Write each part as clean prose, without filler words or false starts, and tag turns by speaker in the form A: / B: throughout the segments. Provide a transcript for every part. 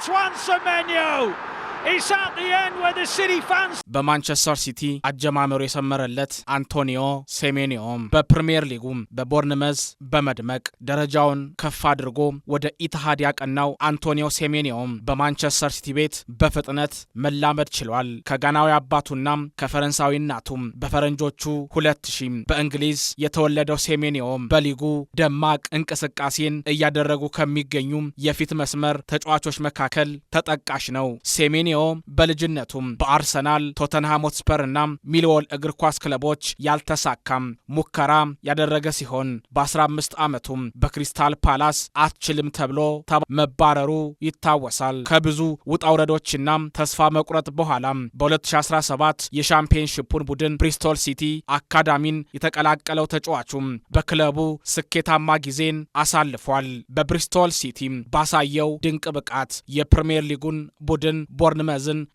A: It's Juan Semenyo. It's at the end where the City fans
B: በማንቸስተር ሲቲ አጀማመሩ የሰመረለት አንቶኒዮ ሴሜኒዮ በፕሪሚየር ሊጉም በቦርንመዝ በመድመቅ ደረጃውን ከፍ አድርጎ ወደ ኢትሃድ ያቀናው አንቶኒዮ ሴሜኒዮ በማንቸስተር ሲቲ ቤት በፍጥነት መላመድ ችሏል። ከጋናዊ አባቱና ከፈረንሳዊ እናቱም በፈረንጆቹ 2000 በእንግሊዝ የተወለደው ሴሜኒዮ በሊጉ ደማቅ እንቅስቃሴን እያደረጉ ከሚገኙ የፊት መስመር ተጫዋቾች መካከል ተጠቃሽ ነው። ሴሜኒዮ በልጅነቱም በአርሰናል ቶተንሃም ሆትስፐርና ሚልዎል እግር ኳስ ክለቦች ያልተሳካም ሙከራ ያደረገ ሲሆን በ15 ዓመቱም በክሪስታል ፓላስ አትችልም ተብሎ መባረሩ ይታወሳል። ከብዙ ውጣውረዶችና ተስፋ መቁረጥ በኋላ በ2017 የሻምፒዮንሺፑን ቡድን ብሪስቶል ሲቲ አካዳሚን የተቀላቀለው ተጫዋቹም በክለቡ ስኬታማ ጊዜን አሳልፏል። በብሪስቶል ሲቲ ባሳየው ድንቅ ብቃት የፕሪሚየር ሊጉን ቡድን ቦርንመዝን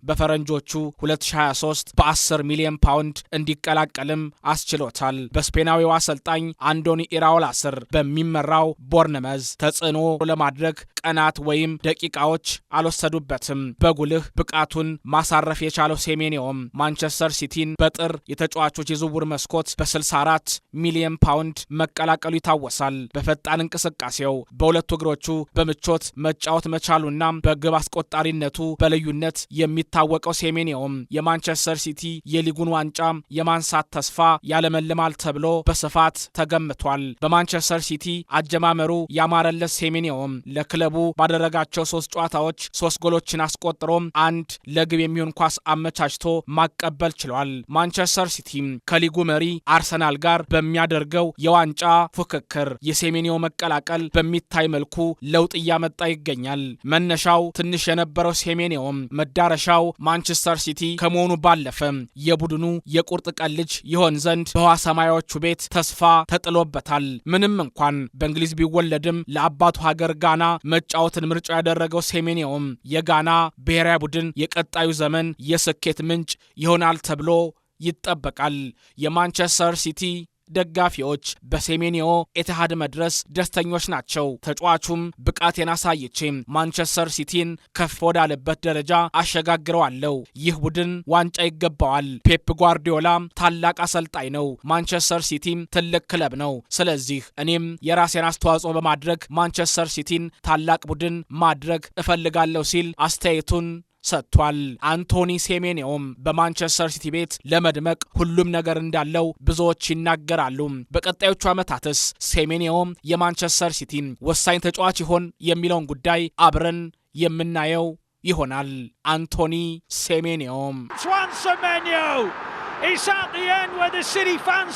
B: በፈረንጆቹ 2023 በ10 ሚሊዮን ፓውንድ እንዲቀላቀልም አስችሎታል። በስፔናዊው አሰልጣኝ አንዶኒ ኢራኦላ ስር በሚመራው ቦርንመዝ ተጽዕኖ ለማድረግ ቀናት ወይም ደቂቃዎች አልወሰዱበትም። በጉልህ ብቃቱን ማሳረፍ የቻለው ሴሜኒዮም ማንቸስተር ሲቲን በጥር የተጫዋቾች የዝውውር መስኮት በ64 ሚሊዮን ፓውንድ መቀላቀሉ ይታወሳል። በፈጣን እንቅስቃሴው በሁለቱ እግሮቹ በምቾት መጫወት መቻሉና በግብ አስቆጣሪነቱ በልዩነት የሚታወቀው ሴሜኒዮም የማንቸስተር ሲቲ የሊጉን ዋንጫ የማንሳት ተስፋ ያለመልማል ተብሎ በስፋት ተገምቷል። በማንቸስተር ሲቲ አጀማመሩ ያማረለት ሴሜኒዮም ለክለቡ ባደረጋቸው 3 ጨዋታዎች 3 ጎሎችን አስቆጥሮ አንድ ለግብ የሚሆን ኳስ አመቻችቶ ማቀበል ችሏል። ማንቸስተር ሲቲ ከሊጉ መሪ አርሰናል ጋር በሚያደርገው የዋንጫ ፉክክር የሴሜኒዮ መቀላቀል በሚታይ መልኩ ለውጥ እያመጣ ይገኛል። መነሻው ትንሽ የነበረው ሴሜኒዮም መዳረሻው ማንቸስተር ሲቲ ከመሆኑ ባለፈ የቡድኑ የቁርጥ ቀን ልጅ ይሆን ዘንድ በህዋ ሰማያዎቹ ቤት ተስፋ ተጥሎበታል። ምንም እንኳን በእንግሊዝ ቢወለድም ለአባቱ ሀገር ጋና መጫወትን ምርጫ ያደረገው ሴሜኒዮም የጋና ብሔራዊ ቡድን የቀጣዩ ዘመን የስኬት ምንጭ ይሆናል ተብሎ ይጠበቃል። የማንቸስተር ሲቲ ደጋፊዎች በሴሜኒዮ ኢትሃድ መድረስ ደስተኞች ናቸው። ተጫዋቹም ብቃቴን አሳይቼ ማንቸስተር ሲቲን ከፍ ወዳለበት ደረጃ አሸጋግረዋለሁ። ይህ ቡድን ዋንጫ ይገባዋል። ፔፕ ጓርዲዮላ ታላቅ አሰልጣኝ ነው። ማንቸስተር ሲቲም ትልቅ ክለብ ነው። ስለዚህ እኔም የራሴን አስተዋጽኦ በማድረግ ማንቸስተር ሲቲን ታላቅ ቡድን ማድረግ እፈልጋለሁ ሲል አስተያየቱን ሰጥቷል። አንቶኒ ሴሜኒዮም በማንቸስተር ሲቲ ቤት ለመድመቅ ሁሉም ነገር እንዳለው ብዙዎች ይናገራሉ። በቀጣዮቹ ዓመታትስ ሴሜኒዮም የማንቸስተር ሲቲ ወሳኝ ተጫዋች ይሆን የሚለውን ጉዳይ አብረን የምናየው ይሆናል። አንቶኒ ሴሜኒዮም